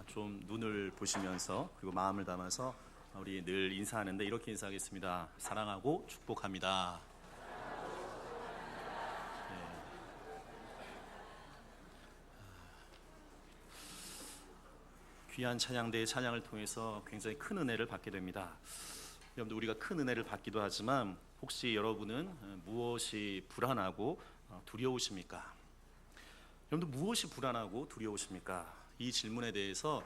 좀 눈을 보시면서 그리고 마음을 담아서 우리 늘 인사하는데 이렇게 인사하겠습니다. 사랑하고 축복합니다. 귀한 찬양대의 찬양을 통해서 굉장히 큰 은혜를 받게 됩니다. 여러분들, 우리가 큰 은혜를 받기도 하지만 혹시 여러분은 무엇이 불안하고 두려우십니까? 여러분들, 무엇이 불안하고 두려우십니까? 이 질문에 대해서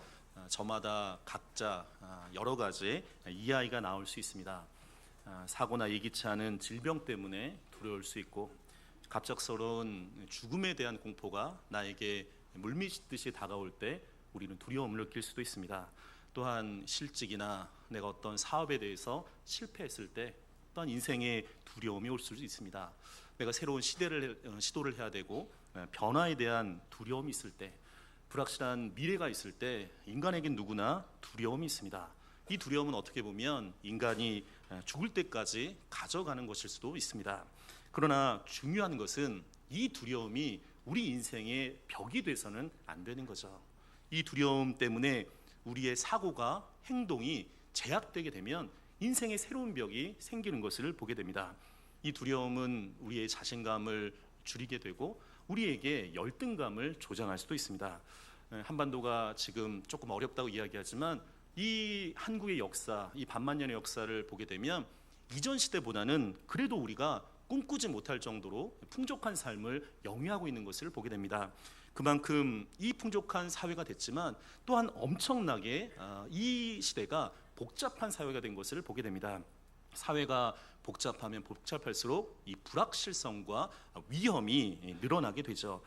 저마다 각자 여러 가지 이야기가 나올 수 있습니다. 사고나 예기치 않은 질병 때문에 두려울 수 있고, 갑작스러운 죽음에 대한 공포가 나에게 물밀듯이 다가올 때 우리는 두려움을 느낄 수도 있습니다. 또한 실직이나 내가 어떤 사업에 대해서 실패했을 때 또한 인생의 두려움이 올 수도 있습니다. 내가 새로운 시도를 해야 되고 변화에 대한 두려움이 있을 때, 불확실한 미래가 있을 때 인간에겐 누구나 두려움이 있습니다. 이 두려움은 어떻게 보면 인간이 죽을 때까지 가져가는 것일 수도 있습니다. 그러나 중요한 것은 이 두려움이 우리 인생의 벽이 돼서는 안 되는 거죠. 이 두려움 때문에 우리의 사고가, 행동이 제약되게 되면 인생의 새로운 벽이 생기는 것을 보게 됩니다. 이 두려움은 우리의 자신감을 줄이게 되고 우리에게 열등감을 조장할 수도 있습니다. 한반도가 지금 조금 어렵다고 이야기하지만 이 한국의 역사, 이 반만년의 역사를 보게 되면 이전 시대보다는 그래도 우리가 꿈꾸지 못할 정도로 풍족한 삶을 영위하고 있는 것을 보게 됩니다. 그만큼 이 풍족한 사회가 됐지만 또한 엄청나게 이 시대가 복잡한 사회가 된 것을 보게 됩니다. 사회가 복잡하면 복잡할수록 이 불확실성과 위험이 늘어나게 되죠.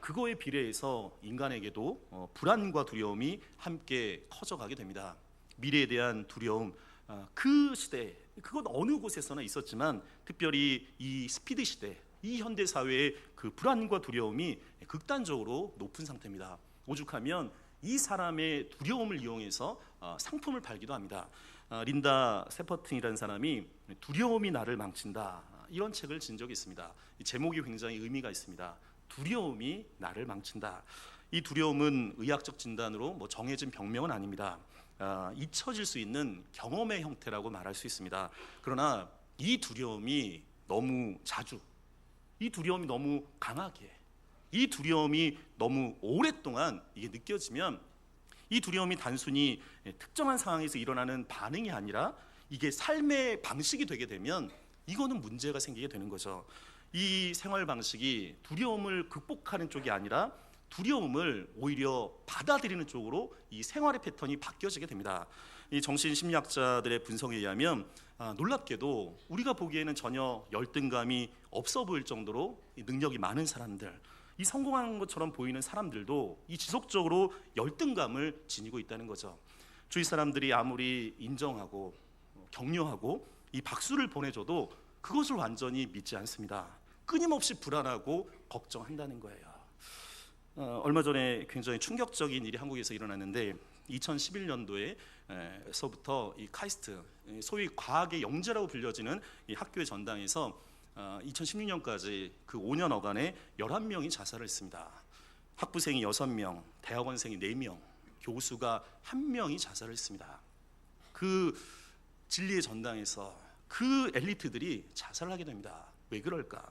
그거에 비례해서 인간에게도 불안과 두려움이 함께 커져가게 됩니다. 미래에 대한 두려움, 그 시대, 그건 어느 곳에서나 있었지만 특별히 이 스피드 시대, 이 현대 사회의 그 불안과 두려움이 극단적으로 높은 상태입니다. 오죽하면 이 사람의 두려움을 이용해서 상품을 팔기도 합니다. 린다 세퍼튼이라는 사람이 두려움이 나를 망친다, 이런 책을 진 적이 있습니다. 이 제목이 굉장히 의미가 있습니다. 두려움이 나를 망친다. 이 두려움은 의학적 진단으로 정해진 병명은 아닙니다. 잊혀질 수 있는 경험의 형태라고 말할 수 있습니다. 그러나 이 두려움이 너무 자주, 이 두려움이 너무 강하게, 이 두려움이 너무 오랫동안 이게 느껴지면 이 두려움이 단순히 특정한 상황에서 일어나는 반응이 아니라 이게 삶의 방식이 되게 되면 이거는 문제가 생기게 되는 거죠. 이 생활 방식이 두려움을 극복하는 쪽이 아니라 두려움을 오히려 받아들이는 쪽으로 이 생활의 패턴이 바뀌어지게 됩니다. 이 정신심리학자들의 분석에 의하면 놀랍게도 우리가 보기에는 전혀 열등감이 없어 보일 정도로 능력이 많은 사람들, 이 성공한 것처럼 보이는 사람들도 이 지속적으로 열등감을 지니고 있다는 거죠. 주위 사람들이 아무리 인정하고 격려하고 이 박수를 보내줘도 그것을 완전히 믿지 않습니다. 끊임없이 불안하고 걱정한다는 거예요. 얼마 전에 굉장히 충격적인 일이 한국에서 일어났는데 2011년도에서부터 이 카이스트, 소위 과학의 영재라고 불려지는 이 학교의 전당에서 2016년까지 그 5년여간에 11명이 자살을 했습니다. 학부생이 6명, 대학원생이 4명, 교수가 1명이 자살을 했습니다. 그 진리의 전당에서 그 엘리트들이 자살을 하게 됩니다. 왜 그럴까?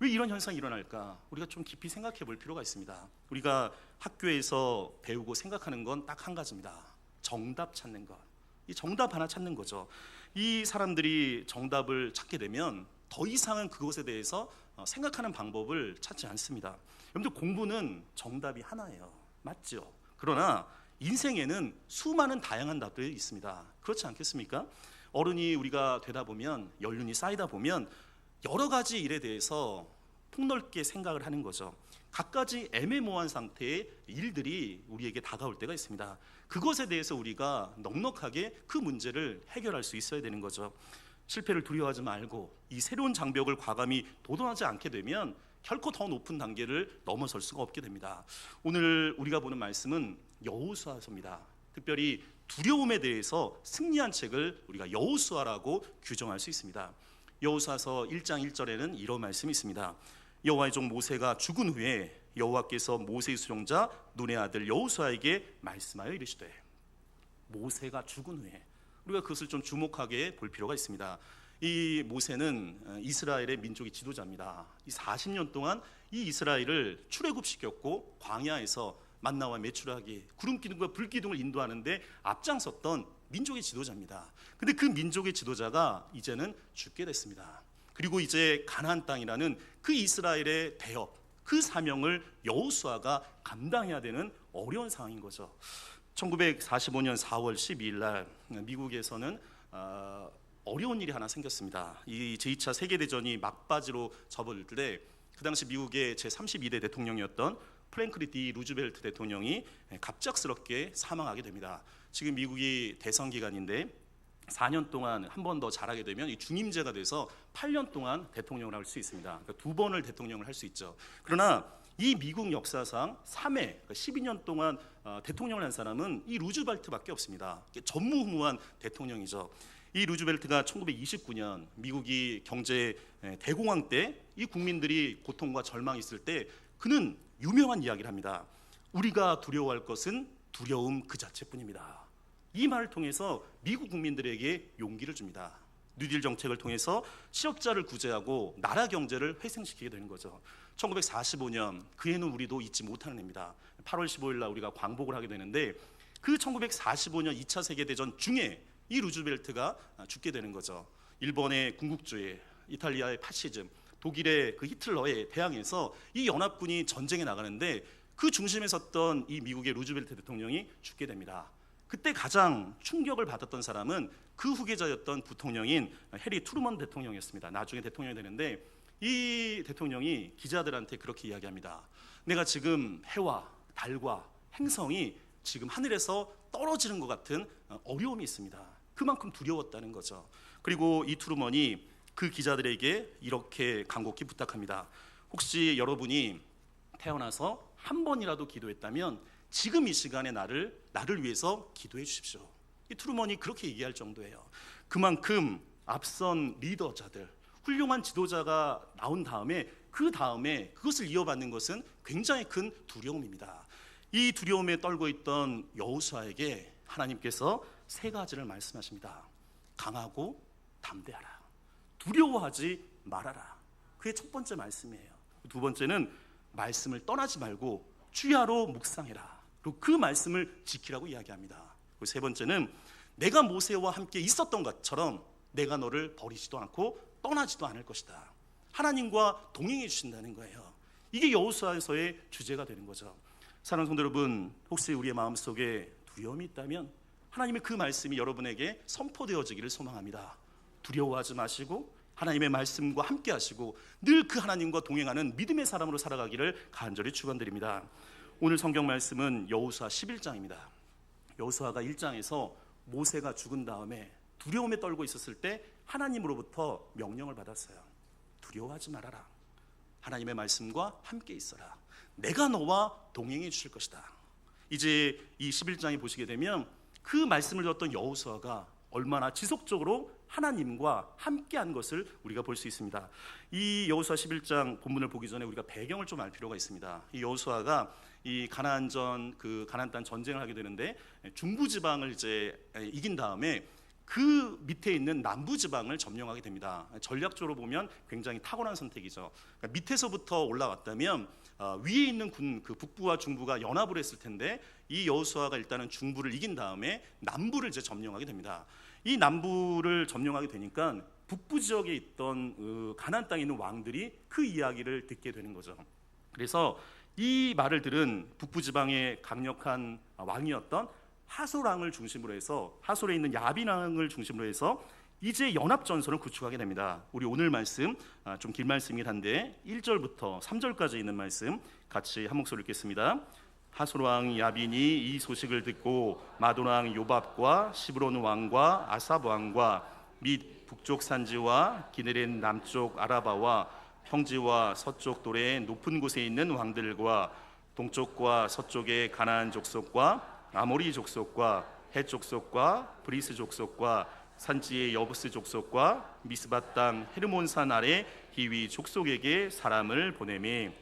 왜 이런 현상이 일어날까? 우리가 좀 깊이 생각해 볼 필요가 있습니다. 우리가 학교에서 배우고 생각하는 건 딱 한 가지입니다. 정답 찾는 것. 이 정답 하나 찾는 거죠. 이 사람들이 정답을 찾게 되면 더 이상은 그것에 대해서 생각하는 방법을 찾지 않습니다. 여러분들, 공부는 정답이 하나예요. 맞죠? 그러나 인생에는 수많은 다양한 답들이 있습니다. 그렇지 않겠습니까? 어른이 우리가 되다 보면, 연륜이 쌓이다 보면 여러 가지 일에 대해서 폭넓게 생각을 하는 거죠. 갖가지 애매모호한 상태의 일들이 우리에게 다가올 때가 있습니다. 그것에 대해서 우리가 넉넉하게 그 문제를 해결할 수 있어야 되는 거죠. 실패를 두려워하지 말고 이 새로운 장벽을 과감히 도전하지 않게 되면 결코 더 높은 단계를 넘어설 수가 없게 됩니다. 오늘 우리가 보는 말씀은 여호수아서입니다. 특별히 두려움에 대해서 승리한 책을 우리가 여호수아라고 규정할 수 있습니다. 여호수아서 1장 1절에는 이런 말씀이 있습니다. 여호와의 종 모세가 죽은 후에 여호와께서 모세의 수종자 눈의 아들 여호수아에게 말씀하여 이르시되, 모세가 죽은 후에 우리가 그것을 좀 주목하게 볼 필요가 있습니다. 이 모세는 이스라엘의 민족의 지도자입니다. 이 40년 동안 이 이스라엘을 출애굽시켰고 광야에서 만나와 메추라기, 구름 기둥과 불 기둥을 인도하는데 앞장섰던 민족의 지도자입니다. 근데 그 민족의 지도자가 이제는 죽게 됐습니다. 그리고 이제 가나안 땅이라는 그 이스라엘의 대업, 그 사명을 여호수아가 감당해야 되는 어려운 상황인 거죠. 1945년 4월 12일 날 미국에서는 어려운 일이 하나 생겼습니다. 이 제2차 세계대전이 막바지로 접어들 때 그 당시 미국의 제32대 대통령이었던 프랭클린 D 루즈벨트 대통령이 갑작스럽게 사망하게 됩니다. 지금 미국이 대선 기간인데 4년 동안 한 번 더 잘하게 되면 이 중임제가 돼서 8년 동안 대통령을 할 수 있습니다. 그러니까 2번을 대통령을 할 수 있죠. 그러나 이 미국 역사상 3회, 그러니까 12년 동안 대통령을 한 사람은 이 루즈벨트밖에 없습니다. 전무후무한 대통령이죠. 이 루즈벨트가 1929년 미국이 경제 대공황 때 이 국민들이 고통과 절망이 있을 때 그는 유명한 이야기를 합니다. 우리가 두려워할 것은 두려움 그 자체뿐입니다. 이 말을 통해서 미국 국민들에게 용기를 줍니다. 뉴딜 정책을 통해서 실업자를 구제하고 나라 경제를 회생시키게 되는 거죠. 1945년 그 해는 우리도 잊지 못하는 해입니다. 8월 15일 날 우리가 광복을 하게 되는데 그 1945년 2차 세계대전 중에 이 루즈벨트가 죽게 되는 거죠. 일본의 군국주의, 이탈리아의 파시즘, 독일의 그 히틀러에 대항해서 이 연합군이 전쟁에 나가는데 그 중심에 섰던 이 미국의 루즈벨트 대통령이 죽게 됩니다. 그때 가장 충격을 받았던 사람은 그 후계자였던 부통령인 해리 트루먼 대통령이었습니다. 나중에 대통령이 되는데 이 대통령이 기자들한테 그렇게 이야기합니다. 내가 지금 해와 달과 행성이 지금 하늘에서 떨어지는 것 같은 어려움이 있습니다. 그만큼 두려웠다는 거죠. 그리고 이 트루먼이 그 기자들에게 이렇게 간곡히 부탁합니다. 혹시 여러분이 태어나서 한 번이라도 기도했다면 지금 이 시간에 나를 위해서 기도해 주십시오. 이 트루먼이 그렇게 얘기할 정도예요. 그만큼 앞선 리더자들, 훌륭한 지도자가 나온 다음에 그 다음에 그것을 이어받는 것은 굉장히 큰 두려움입니다. 이 두려움에 떨고 있던 여호수아에게 하나님께서 세 가지를 말씀하십니다. 강하고 담대하라. 두려워하지 말아라. 그게 첫 번째 말씀이에요. 두 번째는 말씀을 떠나지 말고 주야로 묵상해라. 그리고 그 말씀을 지키라고 이야기합니다. 그리고 세 번째는 내가 모세와 함께 있었던 것처럼 내가 너를 버리지도 않고 떠나지도 않을 것이다. 하나님과 동행해 주신다는 거예요. 이게 여호수아서의 주제가 되는 거죠. 사랑하는 성도 여러분, 혹시 우리의 마음속에 두려움이 있다면 하나님의 그 말씀이 여러분에게 선포되어지기를 소망합니다. 두려워하지 마시고 하나님의 말씀과 함께 하시고 늘 그 하나님과 동행하는 믿음의 사람으로 살아가기를 간절히 축원드립니다. 오늘 성경 말씀은 여호수아 11장입니다. 여호수아가 1장에서 모세가 죽은 다음에 두려움에 떨고 있었을 때 하나님으로부터 명령을 받았어요. 두려워하지 말아라. 하나님의 말씀과 함께 있어라. 내가 너와 동행해 주실 것이다. 이제 이 11장에 보시게 되면 그 말씀을 들었던 여호수아가 얼마나 지속적으로 하나님과 함께한 것을 우리가 볼 수 있습니다. 이 여호수아 11장 본문을 보기 전에 우리가 배경을 좀 알 필요가 있습니다. 이 여호수아가 이 가나안 땅 전쟁을 하게 되는데 중부 지방을 이제 이긴 다음에 그 밑에 있는 남부 지방을 점령하게 됩니다. 전략적으로 보면 굉장히 탁월한 선택이죠. 그러니까 밑에서부터 올라왔다면 위에 있는 그 북부와 중부가 연합을 했을 텐데 이 여호수아가 일단은 중부를 이긴 다음에 남부를 이제 점령하게 됩니다. 이 남부를 점령하게 되니까 북부 지역에 있던 가나안 땅에 있는 왕들이 그 이야기를 듣게 되는 거죠. 그래서 이 말을 들은 북부 지방의 강력한 왕이었던 하솔 왕을 중심으로 해서 하솔에 있는 야빈 왕을 중심으로 해서 이제 연합 전선을 구축하게 됩니다. 우리 오늘 말씀 좀 긴 말씀이긴 한데 1절부터 3절까지 있는 말씀 같이 한 목소리 읽겠습니다. 하솔 왕 야빈이 이 소식을 듣고 마돈 왕 요밥과 시브론 왕과 아삽 왕과 및 북쪽 산지와 기네렛 남쪽 아라바와 평지와 서쪽 도래의 높은 곳에 있는 왕들과 동쪽과 서쪽의 가나안 족속과 아모리 족속과 헷 족속과 브리스 족속과 산지의 여부스 족속과 미스바 땅 헤르몬산 아래 히위 족속에게 사람을 보내매.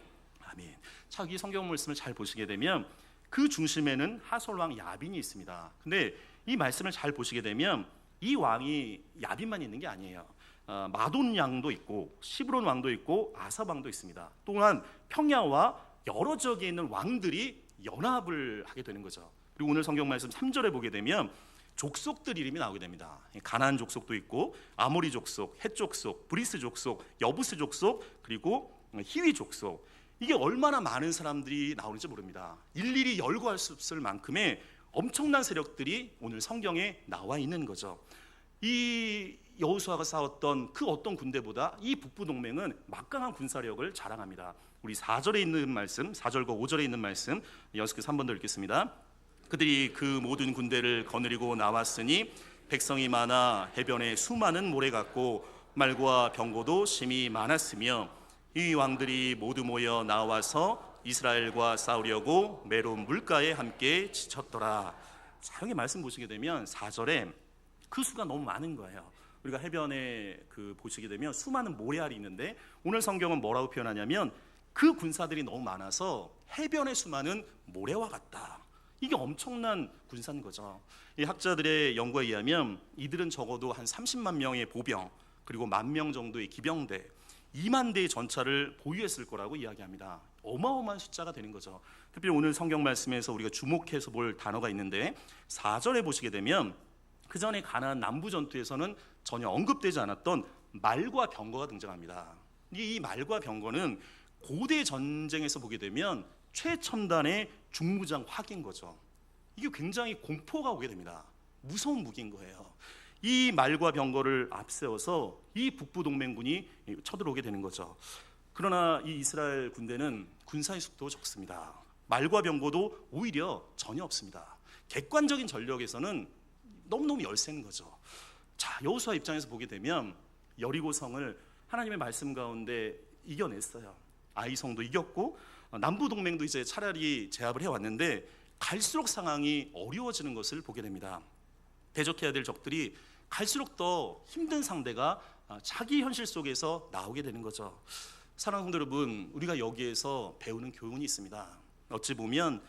아멘. 자, 여기 성경 말씀을 잘 보시게 되면 그 중심에는 하솔 왕 야빈이 있습니다. 근데 이 말씀을 잘 보시게 되면 이 왕이 야빈만 있는 게 아니에요. 마돈 왕도 있고 시브론 왕도 있고 아삽 왕도 있습니다. 또한 평야와 여러 지역에 있는 왕들이 연합을 하게 되는 거죠. 그리고 오늘 성경 말씀 3절에 보게 되면 족속들 이름이 나오게 됩니다. 가나안 족속도 있고 아모리 족속, 헷 족속, 브리스 족속, 여부스 족속, 그리고 히위 족속. 이게 얼마나 많은 사람들이 나오는지 모릅니다. 일일이 열거할 수 없을 만큼의 엄청난 세력들이 오늘 성경에 나와 있는 거죠. 이 여호수아가 싸웠던 그 어떤 군대보다 이 북부 동맹은 막강한 군사력을 자랑합니다. 우리 4절에 있는 말씀, 4절과 5절에 있는 말씀 연습해서 한 번 더 읽겠습니다. 그들이 그 모든 군대를 거느리고 나왔으니 백성이 많아 해변에 수많은 모래 같고 말과 병거도 심히 많았으며 이 왕들이 모두 모여 나와서 이스라엘과 싸우려고 메론 물가에 함께 지쳤더라. 자, 여기 말씀 보시게 되면 4절에 그 수가 너무 많은 거예요. 우리가 해변에 보시게 되면 수많은 모래알이 있는데 오늘 성경은 뭐라고 표현하냐면 그 군사들이 너무 많아서 해변의 수많은 모래와 같다. 이게 엄청난 군사인 거죠. 이 학자들의 연구에 의하면 이들은 적어도 한 30만 명의 보병 그리고 10,000명 정도의 기병대 2만 대의 전차를 보유했을 거라고 이야기합니다. 어마어마한 숫자가 되는 거죠. 특별히 오늘 성경 말씀에서 우리가 주목해서 볼 단어가 있는데 4절에 보시게 되면 그 전에 가나안 남부 전투에서는 전혀 언급되지 않았던 말과 병거가 등장합니다. 이 말과 병거는 고대 전쟁에서 보게 되면 최첨단의 중무장 화기인 거죠. 이게 굉장히 공포가 오게 됩니다. 무서운 무기인 거예요. 이 말과 병거를 앞세워서 이 북부 동맹군이 쳐들어오게 되는 거죠. 그러나 이 이스라엘 군대는 군사의 수도 적습니다. 말과 병거도 오히려 전혀 없습니다. 객관적인 전력에서는 너무너무 열세는 거죠. 자, 여호수아 입장에서 보게 되면 여리고성을 하나님의 말씀 가운데 이겨냈어요. 아이성도 이겼고 남부 동맹도 이제 차라리 제압을 해왔는데 갈수록 상황이 어려워지는 것을 보게 됩니다. 대적해야 될 적들이 갈수록 더 힘든 상대가 자기 현실 속에서 나오게 되는 거죠. 사랑하는 성도 여러분, 우리가 여기에서 배우는 교훈이 있습니다. 어찌 보면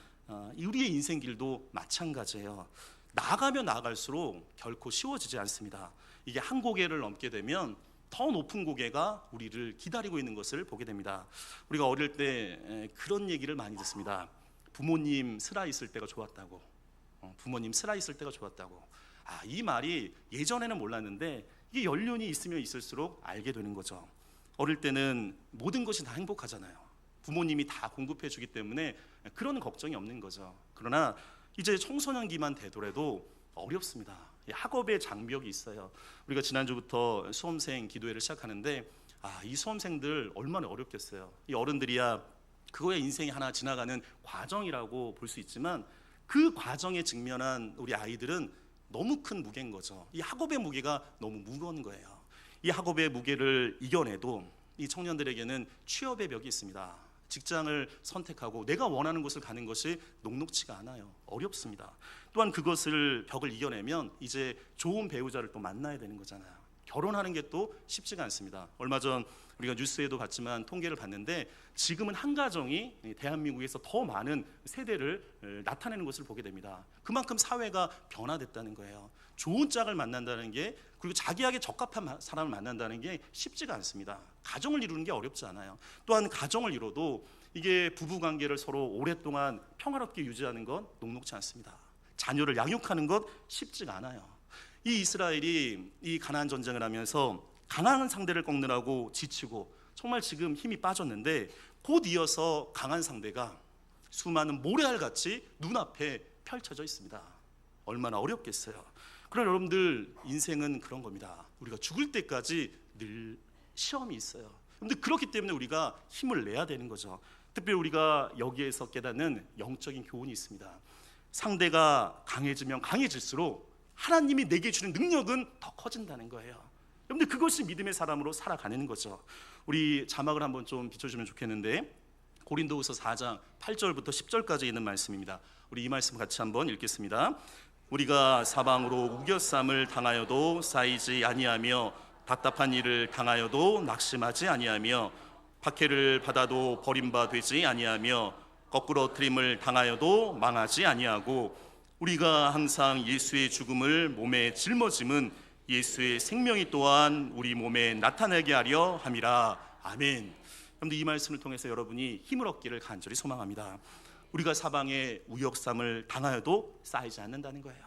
우리의 인생 길도 마찬가지예요. 나아가면 나아갈수록 결코 쉬워지지 않습니다. 이게 한 고개를 넘게 되면 더 높은 고개가 우리를 기다리고 있는 것을 보게 됩니다. 우리가 어릴 때 그런 얘기를 많이 듣습니다. 부모님 슬아 있을 때가 좋았다고. 부모님 슬아 있을 때가 좋았다고. 이 말이 예전에는 몰랐는데 이게 연륜이 있으면 있을수록 알게 되는 거죠. 어릴 때는 모든 것이 다 행복하잖아요. 부모님이 다 공급해 주기 때문에 그런 걱정이 없는 거죠. 그러나 이제 청소년기만 되더라도 어렵습니다. 학업의 장벽이 있어요. 우리가 지난주부터 수험생 기도회를 시작하는데 이 수험생들 얼마나 어렵겠어요. 이 어른들이야 그거야 인생이 하나 지나가는 과정이라고 볼 수 있지만 그 과정에 직면한 우리 아이들은 너무 큰 무게인 거죠. 이 학업의 무게가 너무 무거운 거예요. 이 학업의 무게를 이겨내도 이 청년들에게는 취업의 벽이 있습니다. 직장을 선택하고 내가 원하는 곳을 가는 것이 녹록지가 않아요. 어렵습니다. 또한 그것을 벽을 이겨내면 이제 좋은 배우자를 또 만나야 되는 거잖아요. 결혼하는 게 또 쉽지가 않습니다. 얼마 전 우리가 뉴스에도 봤지만 통계를 봤는데 지금은 한 가정이 대한민국에서 더 많은 세대를 나타내는 것을 보게 됩니다. 그만큼 사회가 변화됐다는 거예요. 좋은 짝을 만난다는 게 그리고 자기에게 적합한 사람을 만난다는 게 쉽지가 않습니다. 가정을 이루는 게 어렵지 않아요. 또한 가정을 이뤄도 이게 부부관계를 서로 오랫동안 평화롭게 유지하는 건 녹록지 않습니다. 자녀를 양육하는 것 쉽지가 않아요. 이 이스라엘이 이 가나안 전쟁을 하면서 강한 상대를 꺾느라고 지치고 정말 지금 힘이 빠졌는데 곧 이어서 강한 상대가 수많은 모래알같이 눈앞에 펼쳐져 있습니다. 얼마나 어렵겠어요. 그러나 여러분들 인생은 그런 겁니다. 우리가 죽을 때까지 늘 시험이 있어요. 근데 그렇기 때문에 우리가 힘을 내야 되는 거죠. 특별히 우리가 여기에서 깨닫는 영적인 교훈이 있습니다. 상대가 강해지면 강해질수록 하나님이 내게 주는 능력은 더 커진다는 거예요. 여러분들 그것이 믿음의 사람으로 살아가는 거죠. 우리 자막을 한번 좀 비춰주면 좋겠는데 고린도후서 4장 8절부터 10절까지 있는 말씀입니다. 우리 이 말씀 같이 한번 읽겠습니다. 우리가 사방으로 우겨쌈을 당하여도 쌓이지 아니하며 답답한 일을 당하여도 낙심하지 아니하며 박해를 받아도 버림받지 아니하며 거꾸로 트림을 당하여도 망하지 아니하고 우리가 항상 예수의 죽음을 몸에 짊어짐은 예수의 생명이 또한 우리 몸에 나타나게 하려 함이라. 아멘. 여러분들 이 말씀을 통해서 여러분이 힘을 얻기를 간절히 소망합니다. 우리가 사방에 우역삼을 당하여도 쌓이지 않는다는 거예요.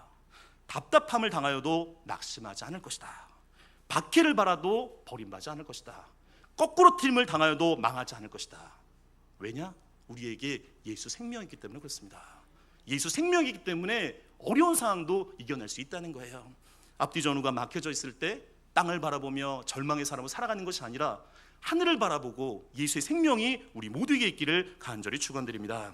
답답함을 당하여도 낙심하지 않을 것이다. 박해를 받아도 버림받지 않을 것이다. 거꾸로 트림을 당하여도 망하지 않을 것이다. 왜냐? 우리에게 예수 생명이 있기 때문에 그렇습니다. 예수 생명이 있기 때문에 어려운 상황도 이겨낼 수 있다는 거예요. 앞뒤 전후가 막혀져 있을 때 땅을 바라보며 절망의 사람으로 살아가는 것이 아니라 하늘을 바라보고 예수의 생명이 우리 모두에게 있기를 간절히 축원드립니다.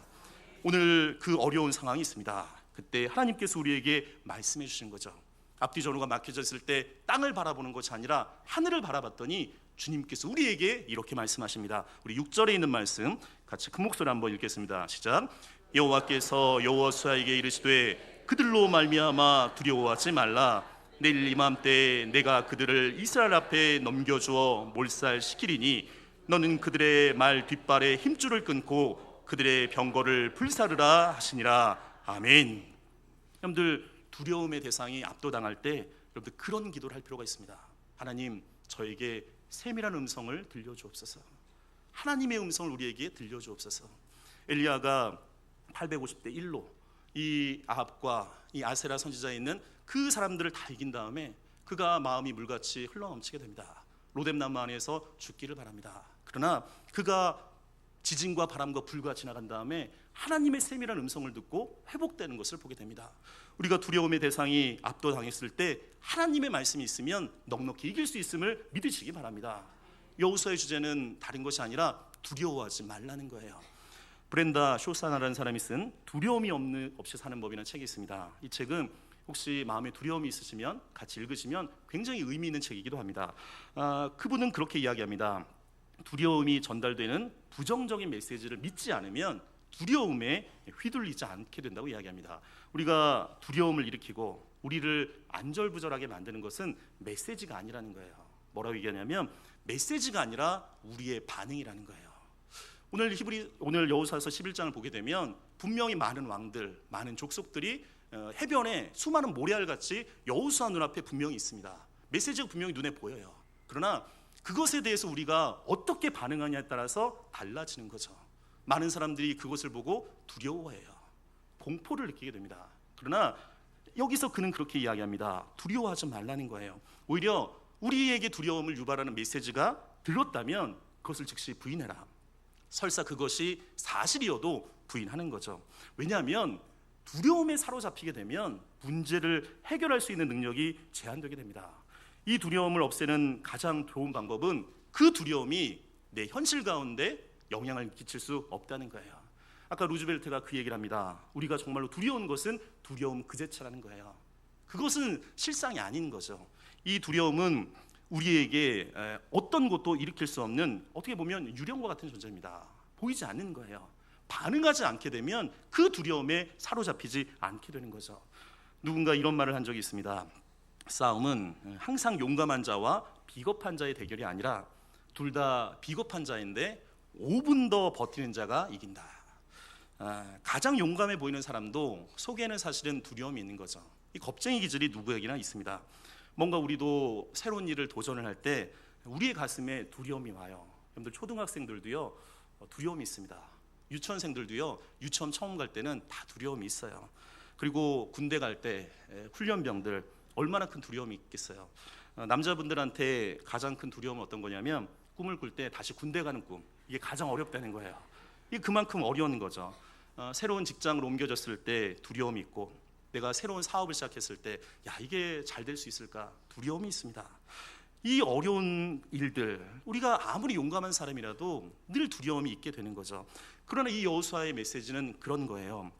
오늘 그 어려운 상황이 있습니다. 그때 하나님께서 우리에게 말씀해 주신 거죠. 앞뒤 전후가 막혀져 있을 때 땅을 바라보는 것이 아니라 하늘을 바라봤더니 주님께서 우리에게 이렇게 말씀하십니다. 우리 6절에 있는 말씀 같이 큰 목소리 한번 읽겠습니다. 시작. 여호와께서 여호수아에게 이르시되 그들로 말미암아 두려워하지 말라. 내일 이맘때 내가 그들을 이스라엘 앞에 넘겨주어 몰살시키리니 너는 그들의 말 뒷발에 힘줄을 끊고 그들의 병거를 불사르라 하시니라. 아멘. 여러분들 두려움의 대상이 압도당할 때 여러분들 그런 기도를 할 필요가 있습니다. 하나님, 저에게 세밀한 음성을 들려주옵소서. 하나님의 음성을 우리에게 들려주옵소서. 엘리야가 850대 1로 이 아합과 이 아세라 선지자에 있는 그 사람들을 다 이긴 다음에 그가 마음이 물같이 흘러넘치게 됩니다. 로뎀나무 안에서 죽기를 바랍니다. 그러나 그가 지진과 바람과 불과 지나간 다음에 하나님의 세밀한 음성을 듣고 회복되는 것을 보게 됩니다. 우리가 두려움의 대상이 압도당했을 때 하나님의 말씀이 있으면 넉넉히 이길 수 있음을 믿으시기 바랍니다. 여호수아의 주제는 다른 것이 아니라 두려워하지 말라는 거예요. 브렌다 쇼사나라는 사람이 쓴 두려움이 없이 사는 법이라는 책이 있습니다. 이 책은 혹시 마음에 두려움이 있으시면 같이 읽으시면 굉장히 의미 있는 책이기도 합니다. 그분은 그렇게 이야기합니다. 두려움이 전달되는 부정적인 메시지를 믿지 않으면 두려움에 휘둘리지 않게 된다고 이야기합니다. 우리가 두려움을 일으키고 우리를 안절부절하게 만드는 것은 메시지가 아니라는 거예요. 뭐라고 얘기하냐면 메시지가 아니라 우리의 반응이라는 거예요. 오늘 여호수아서 11장을 보게 되면 분명히 많은 왕들, 많은 족속들이 해변에 수많은 모래알같이 여호수아 눈앞에 분명히 있습니다. 메시지가 분명히 눈에 보여요. 그러나 그것에 대해서 우리가 어떻게 반응하냐에 따라서 달라지는 거죠. 많은 사람들이 그것을 보고 두려워해요. 공포를 느끼게 됩니다. 그러나 여기서 그는 그렇게 이야기합니다. 두려워하지 말라는 거예요. 오히려 우리에게 두려움을 유발하는 메시지가 들었다면 그것을 즉시 부인해라. 설사 그것이 사실이어도 부인하는 거죠. 왜냐하면 두려움에 사로잡히게 되면 문제를 해결할 수 있는 능력이 제한되게 됩니다. 이 두려움을 없애는 가장 좋은 방법은 그 두려움이 내 현실 가운데 영향을 끼칠 수 없다는 거예요. 아까 루즈벨트가 그 얘기를 합니다. 우리가 정말로 두려운 것은 두려움 그 자체라는 거예요. 그것은 실상이 아닌 거죠. 이 두려움은 우리에게 어떤 것도 일으킬 수 없는 어떻게 보면 유령과 같은 존재입니다. 보이지 않는 거예요. 반응하지 않게 되면 그 두려움에 사로잡히지 않게 되는 거죠. 누군가 이런 말을 한 적이 있습니다. 싸움은 항상 용감한 자와 비겁한 자의 대결이 아니라 둘 다 비겁한 자인데 5분 더 버티는 자가 이긴다. 가장 용감해 보이는 사람도 속에는 사실은 두려움이 있는 거죠. 이 겁쟁이 기질이 누구에게나 있습니다. 뭔가 우리도 새로운 일을 도전을 할 때 우리의 가슴에 두려움이 와요. 여러분들 초등학생들도요 두려움이 있습니다. 유치원생들도요 유치원 처음 갈 때는 다 두려움이 있어요. 그리고 군대 갈 때 훈련병들 얼마나 큰 두려움이 있겠어요. 남자분들한테 가장 큰 두려움은 어떤 거냐면 꿈을 꿀 때 다시 군대 가는 꿈, 이게 가장 어렵다는 거예요. 이게 그만큼 어려운 거죠. 새로운 직장을 옮겨졌을 때 두려움이 있고 내가 새로운 사업을 시작했을 때 야 이게 잘 될 수 있을까 두려움이 있습니다. 이 어려운 일들 우리가 아무리 용감한 사람이라도 늘 두려움이 있게 되는 거죠. 그러나 이 여호수아의 메시지는 그런 거예요.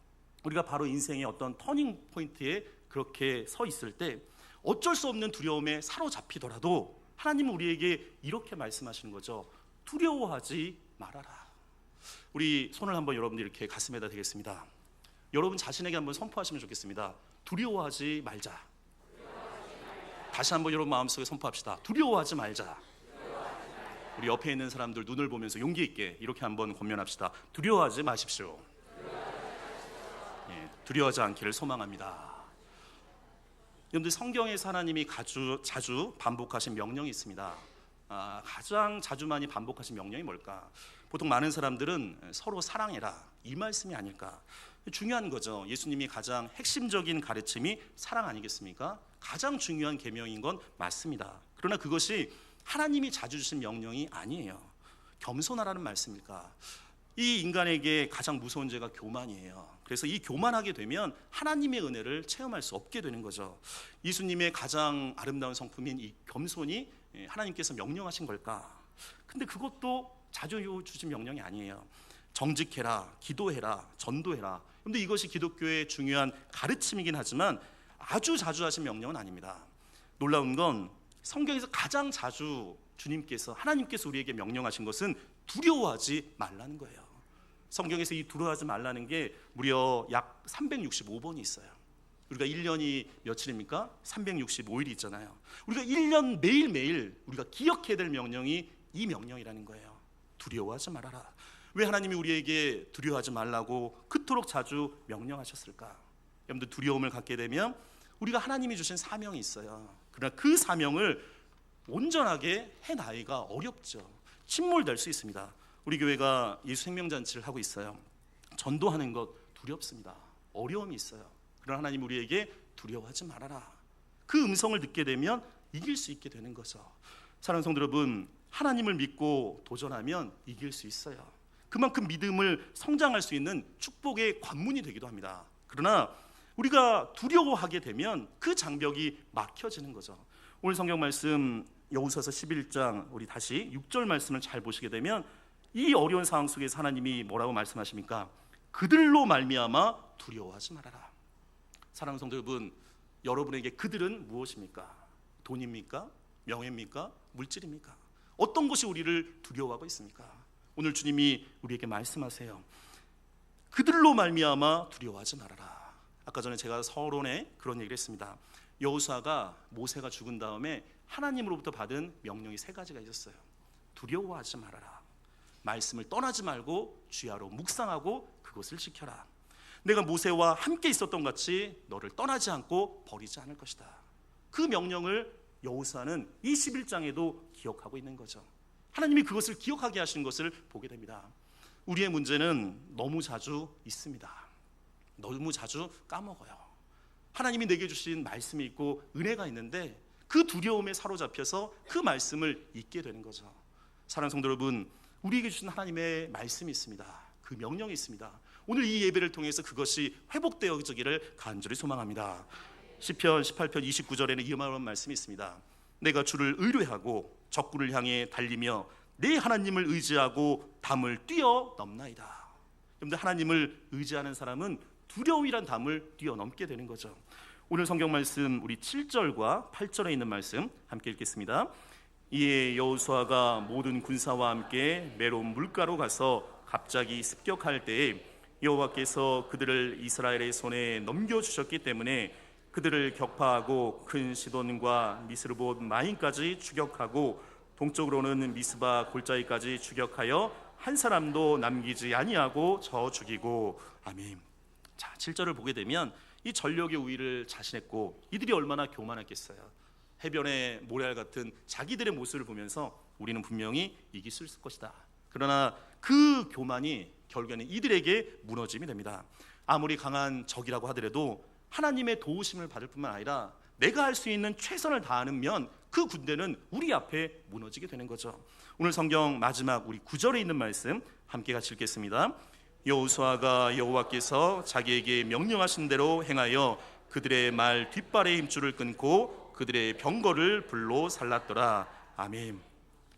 우리가 바로 인생의 어떤 터닝 포인트에 그렇게 서 있을 때 어쩔 수 없는 두려움에 사로잡히더라도 하나님은 우리에게 이렇게 말씀하시는 거죠. 두려워하지 말아라. 우리 손을 한번 여러분들 이렇게 가슴에다 대겠습니다. 여러분 자신에게 한번 선포하시면 좋겠습니다. 두려워하지 말자. 다시 한번 여러분 마음속에 선포합시다. 두려워하지 말자. 우리 옆에 있는 사람들 눈을 보면서 용기 있게 이렇게 한번 권면합시다. 두려워하지 마십시오. 두려워하지 않기를 소망합니다. 여러분들, 성경에서 하나님이 자주 반복하신 명령이 있습니다. 가장 자주 많이 반복하신 명령이 뭘까? 보통 많은 사람들은 서로 사랑해라, 이 말씀이 아닐까? 중요한 거죠. 예수님이 가장 핵심적인 가르침이 사랑 아니겠습니까? 가장 중요한 계명인 건 맞습니다. 그러나 그것이 하나님이 자주 주신 명령이 아니에요. 겸손하라는 말씀일까? 이 인간에게 가장 무서운 죄가 교만이에요. 그래서 이 교만하게 되면 하나님의 은혜를 체험할 수 없게 되는 거죠. 예수님의 가장 아름다운 성품인 이 겸손이 하나님께서 명령하신 걸까? 근데 그것도 자주 주신 명령이 아니에요. 정직해라, 기도해라, 전도해라. 근데 이것이 기독교의 중요한 가르침이긴 하지만 아주 자주 하신 명령은 아닙니다. 놀라운 건 성경에서 가장 자주 주님께서, 하나님께서 우리에게 명령하신 것은 두려워하지 말라는 거예요. 성경에서 이 두려워하지 말라는 게 무려 약 365번이 있어요. 우리가 1년이 며칠입니까? 365일이 있잖아요. 우리가 1년 매일매일 우리가 기억해야 될 명령이 이 명령이라는 거예요. 두려워하지 말아라. 왜 하나님이 우리에게 두려워하지 말라고 그토록 자주 명령하셨을까? 여러분들, 두려움을 갖게 되면 우리가 하나님이 주신 사명이 있어요. 그러나 그 사명을 온전하게 해나가기가 어렵죠. 침몰될 수 있습니다. 우리 교회가 예수 생명잔치를 하고 있어요. 전도하는 것 두렵습니다. 어려움이 있어요. 그러나 하나님 우리에게 두려워하지 말아라. 그 음성을 듣게 되면 이길 수 있게 되는 거죠. 사랑하는 성도 여러분, 하나님을 믿고 도전하면 이길 수 있어요. 그만큼 믿음을 성장할 수 있는 축복의 관문이 되기도 합니다. 그러나 우리가 두려워하게 되면 그 장벽이 막혀지는 거죠. 오늘 성경 말씀 여호수아서 11장 우리 다시 6절 말씀을 잘 보시게 되면 이 어려운 상황 속에서 하나님이 뭐라고 말씀하십니까? 그들로 말미암아 두려워하지 말아라. 사랑하는 성도 여러분, 여러분에게 그들은 무엇입니까? 돈입니까? 명예입니까? 물질입니까? 어떤 것이 우리를 두려워하고 있습니까? 오늘 주님이 우리에게 말씀하세요. 그들로 말미암아 두려워하지 말아라. 아까 전에 제가 서론에 그런 얘기를 했습니다. 여호수아가 모세가 죽은 다음에 하나님으로부터 받은 명령이 3가지가 있었어요. 두려워하지 말아라. 말씀을 떠나지 말고 주야로 묵상하고 그것을 지켜라. 내가 모세와 함께 있었던 같이 너를 떠나지 않고 버리지 않을 것이다. 그 명령을 여호수아는 21장에도 기억하고 있는 거죠. 하나님이 그것을 기억하게 하신 것을 보게 됩니다. 우리의 문제는 너무 자주 있습니다. 너무 자주 까먹어요. 하나님이 내게 주신 말씀이 있고 은혜가 있는데 그 두려움에 사로잡혀서 그 말씀을 잊게 되는 거죠. 사랑하는 성도 여러분, 우리에게 주신 하나님의 말씀이 있습니다. 그 명령이 있습니다. 오늘 이 예배를 통해서 그것이 회복되어지기를 간절히 소망합니다. 시편 18편 29절에는 이런 말씀이 있습니다. 내가 주를 의뢰하고 적군을 향해 달리며 내 하나님을 의지하고 담을 뛰어넘나이다. 여러분들, 하나님을 의지하는 사람은 두려움이란 담을 뛰어넘게 되는 거죠. 오늘 성경 말씀 우리 7절과 8절에 있는 말씀 함께 읽겠습니다. 이에 여호수아가 모든 군사와 함께 메론 물가로 가서 갑자기 습격할 때에 여호와께서 그들을 이스라엘의 손에 넘겨주셨기 때문에 그들을 격파하고 큰 시돈과 미스르봇 마임까지 추격하고 동쪽으로는 미스바 골짜기까지 추격하여 한 사람도 남기지 아니하고 저 죽이고. 아멘. 자, 7절을 보게 되면 이 전력의 우위를 자신했고 이들이 얼마나 교만했겠어요. 해변의 모래알 같은 자기들의 모습을 보면서 우리는 분명히 이길 수 있을 것이다. 그러나 그 교만이 결국에는 이들에게 무너짐이 됩니다. 아무리 강한 적이라고 하더라도 하나님의 도우심을 받을 뿐만 아니라 내가 할 수 있는 최선을 다하면 그 군대는 우리 앞에 무너지게 되는 거죠. 오늘 성경 마지막 우리 9절에 있는 말씀 함께 같이 읽겠습니다. 여호수아가 여호와께서 자기에게 명령하신 대로 행하여 그들의 말 뒷발의 힘줄을 끊고 그들의 병거를 불로 살랐더라. 아멘.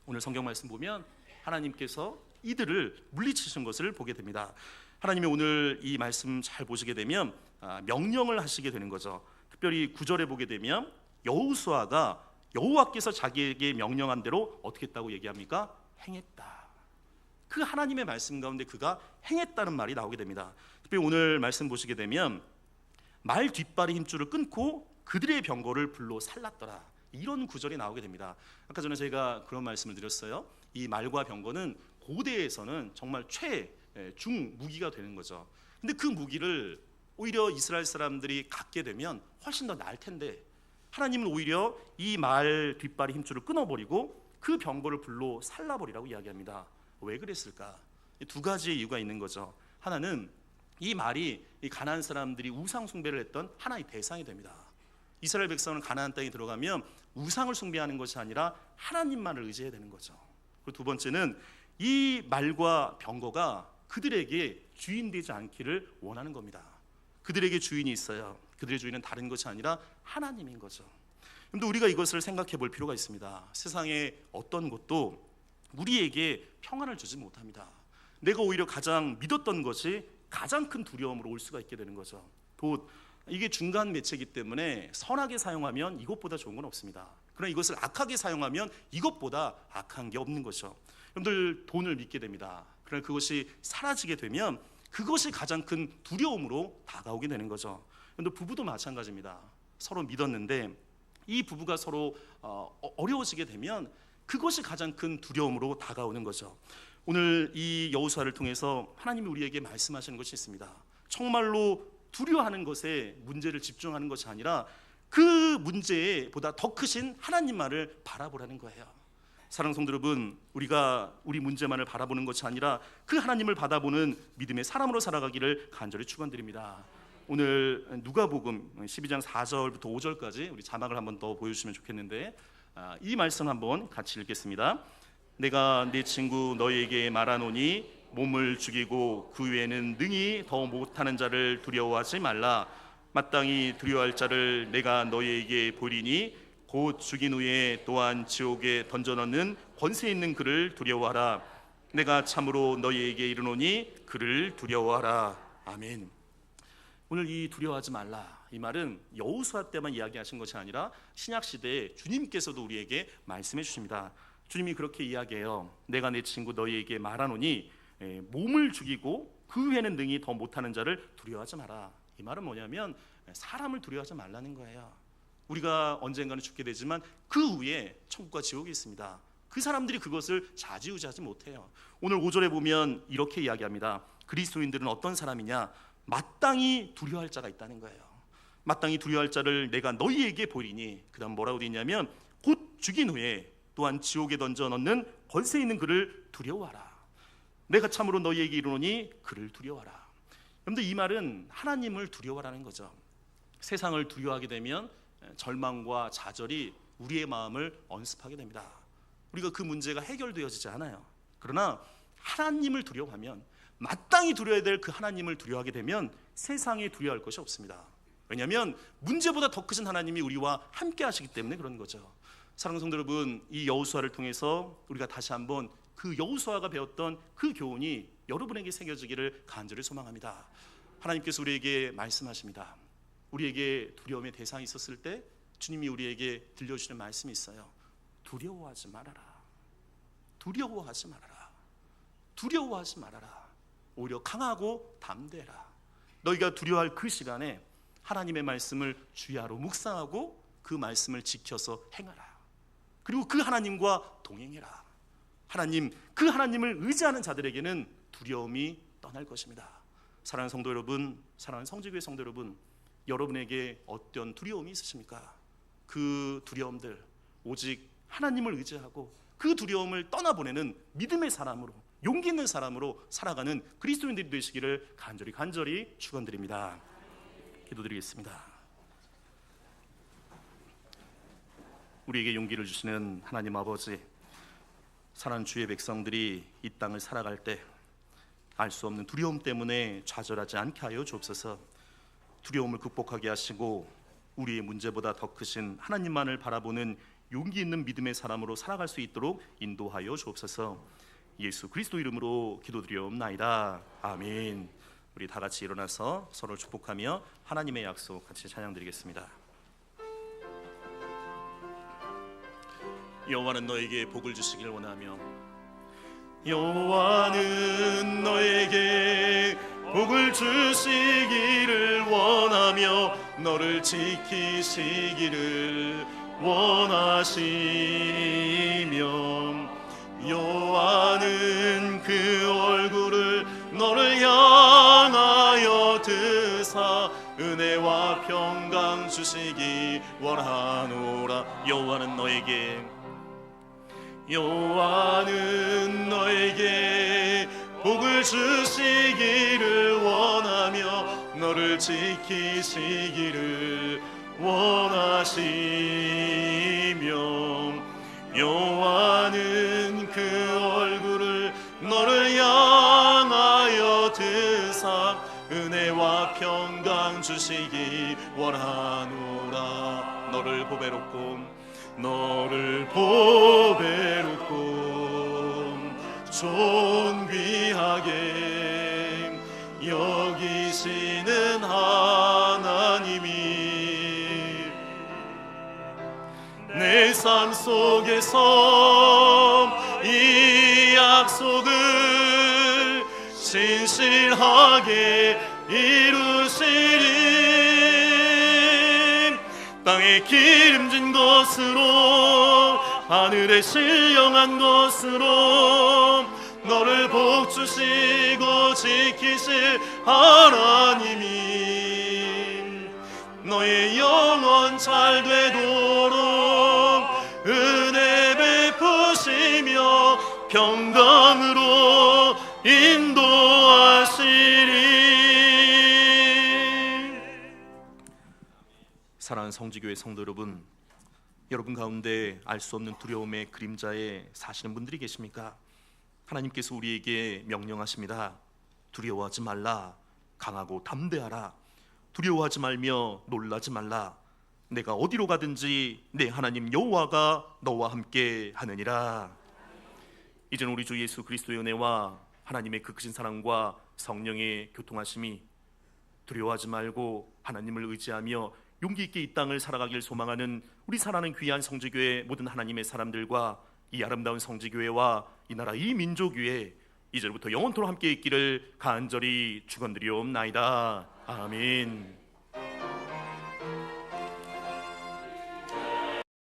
오늘 성경 말씀 보면 하나님께서 이들을 물리치신 것을 보게 됩니다. 하나님이 오늘 이 말씀 잘 보시게 되면 명령을 하시게 되는 거죠. 특별히 9절에 보게 되면 여호수아가 여호와께서 자기에게 명령한 대로 어떻게 했다고 얘기합니까? 행했다. 그 하나님의 말씀 가운데 그가 행했다는 말이 나오게 됩니다. 특별히 오늘 말씀 보시게 되면 말 뒷발의 힘줄을 끊고 그들의 병거를 불로 살랐더라. 이런 구절이 나오게 됩니다. 아까 전에 제가 그런 말씀을 드렸어요. 이 말과 병거는 고대에서는 정말 최중 무기가 되는 거죠. 근데 그 무기를 오히려 이스라엘 사람들이 갖게 되면 훨씬 더 나을 텐데 하나님은 오히려 이 말 뒷발의 힘줄을 끊어버리고 그 병거를 불로 살라버리라고 이야기합니다. 왜 그랬을까? 두 가지의 이유가 있는 거죠. 하나는 이 말이 이 가나안 사람들이 우상 숭배를 했던 하나의 대상이 됩니다. 이스라엘 백성은 가나안 땅에 들어가면 우상을 숭배하는 것이 아니라 하나님만을 의지해야 되는 거죠. 그리고 두 번째는 이 말과 병거가 그들에게 주인 되지 않기를 원하는 겁니다. 그들에게 주인이 있어요. 그들의 주인은 다른 것이 아니라 하나님인 거죠. 그런데 우리가 이것을 생각해 볼 필요가 있습니다. 세상의 어떤 것도 우리에게 평안을 주지 못합니다. 내가 오히려 가장 믿었던 것이 가장 큰 두려움으로 올 수가 있게 되는 거죠. 곧 이게 중간 매체이기 때문에 선하게 사용하면 이것보다 좋은 건 없습니다. 그러나 이것을 악하게 사용하면 이것보다 악한 게 없는 거죠. 여러분들 돈을 믿게 됩니다. 그러나 그것이 사라지게 되면 그것이 가장 큰 두려움으로 다가오게 되는 거죠. 여러분들 부부도 마찬가지입니다. 서로 믿었는데 이 부부가 서로 어려워지게 되면 그것이 가장 큰 두려움으로 다가오는 거죠. 오늘 이 여호수아를 통해서 하나님이 우리에게 말씀하시는 것이 있습니다. 정말로 두려워하는 것에 문제를 집중하는 것이 아니라 그 문제보다 더 크신 하나님만을 바라보라는 거예요. 사랑하는 성도 여러분, 우리가 우리 문제만을 바라보는 것이 아니라 그 하나님을 바라보는 믿음의 사람으로 살아가기를 간절히 축원드립니다. 오늘 누가복음 12장 4절부터 5절까지 우리 자막을 한번 더 보여주시면 좋겠는데 이 말씀 한번 같이 읽겠습니다. 내가 네 친구 너희에게 말하노니 몸을 죽이고 그 외에는 능히 더 못하는 자를 두려워하지 말라. 마땅히 두려워할 자를 내가 너희에게 보리니 곧 죽인 후에 또한 지옥에 던져넣는 권세 있는 그를 두려워하라. 내가 참으로 너희에게 이르노니 그를 두려워하라. 아멘. 오늘 이 두려워하지 말라 이 말은 여호수아 때만 이야기하신 것이 아니라 신약 시대에 주님께서도 우리에게 말씀해 주십니다. 주님이 그렇게 이야기해요. 내가 내 친구 너희에게 말하노니 몸을 죽이고 그 후에는 능히 더 못하는 자를 두려워하지 마라. 이 말은 뭐냐면 사람을 두려워하지 말라는 거예요. 우리가 언젠가는 죽게 되지만 그 후에 천국과 지옥이 있습니다. 그 사람들이 그것을 좌지우지하지 못해요. 오늘 5절에 보면 이렇게 이야기합니다. 그리스도인들은 어떤 사람이냐? 마땅히 두려워할 자가 있다는 거예요. 마땅히 두려워할 자를 내가 너희에게 보이니, 그 다음 뭐라고 되어 있냐면 곧 죽인 후에 또한 지옥에 던져 넣는 권세 있는 그를 두려워하라. 내가 참으로 너희에게 이르노니 그를 두려워하라. 여러분들 이 말은 하나님을 두려워하라는 거죠. 세상을 두려워하게 되면 절망과 좌절이 우리의 마음을 언습하게 됩니다. 우리가 그 문제가 해결되어지지 않아요. 그러나 하나님을 두려워하면, 마땅히 두려워야 될 그 하나님을 두려워하게 되면 세상에 두려워할 것이 없습니다. 왜냐하면 문제보다 더 크신 하나님이 우리와 함께 하시기 때문에 그런 거죠. 사랑하는 성도 여러분, 이 여호수아를 통해서 우리가 다시 한번 그 여호수아가 배웠던 그 교훈이 여러분에게 새겨지기를 간절히 소망합니다. 하나님께서 우리에게 말씀하십니다. 우리에게 두려움의 대상이 있었을 때 주님이 우리에게 들려주시는 말씀이 있어요. 두려워하지 말아라. 두려워하지 말아라. 두려워하지 말아라. 오히려 강하고 담대해라. 너희가 두려워할 그 시간에 하나님의 말씀을 주야로 묵상하고 그 말씀을 지켜서 행하라. 그리고 그 하나님과 동행해라. 하나님, 그 하나님을 의지하는 자들에게는 두려움이 떠날 것입니다. 사랑하는 성도 여러분, 사랑하는 성지교회 성도 여러분, 여러분에게 어떤 두려움이 있으십니까? 그 두려움들 오직 하나님을 의지하고 그 두려움을 떠나보내는 믿음의 사람으로, 용기 있는 사람으로 살아가는 그리스도인들이 되시기를 간절히 축원드립니다. 기도드리겠습니다. 우리에게 용기를 주시는 하나님 아버지, 사랑하는 주의 백성들이 이 땅을 살아갈 때 알 수 없는 두려움 때문에 좌절하지 않게 하여 주옵소서. 두려움을 극복하게 하시고 우리의 문제보다 더 크신 하나님만을 바라보는 용기 있는 믿음의 사람으로 살아갈 수 있도록 인도하여 주옵소서. 예수 그리스도 이름으로 기도드리옵나이다. 아멘. 우리 다 같이 일어나서 서로 축복하며 하나님의 약속 같이 찬양드리겠습니다. 여호와는 너에게 복을 주시길 원하며, 여호와는 너에게 복을 주시기를 원하며 너를 지키시기를 원하시며 여호와는 그 얼굴을 너를 향하여 드사 은혜와 평강 주시기 원하노라. 여호와는 너에게 복을 주시기를 원하며 너를 지키시기를 원하시며 여호와는 그 얼굴을 너를 향하여 드사 은혜와 평강 주시기 원하노라. 너를 보배롭고 존귀하게 여기시는 하나님이 내 삶 속에서 이 약속을 신실하게 이루시리. 땅에 기름진 것으로 하늘에 신령한 것으로 너를 복주시고 지키실 하나님이 너의 영혼 잘 되도록 은혜 베푸시며 평강으로 인도하시리. 사랑하는 성지교회 성도 여러분, 여러분 가운데 알 수 없는 두려움의 그림자에 사시는 분들이 계십니까? 하나님께서 우리에게 명령하십니다. 두려워하지 말라. 강하고 담대하라. 두려워하지 말며 놀라지 말라. 내가 어디로 가든지 내 하나님 여호와가 너와 함께 하느니라. 이제는 우리 주 예수 그리스도의 은혜와 하나님의 그 크신 사랑과 성령의 교통하심이 두려워하지 말고 하나님을 의지하며 용기 있게 이 땅을 살아가길 소망하는 우리 사랑하는 귀한 성지교회 모든 하나님의 사람들과 이 아름다운 성지교회와 이 나라 이 민족 위에 이제부터 영원토록 함께 있기를 간절히 축원드리옵나이다. 아멘.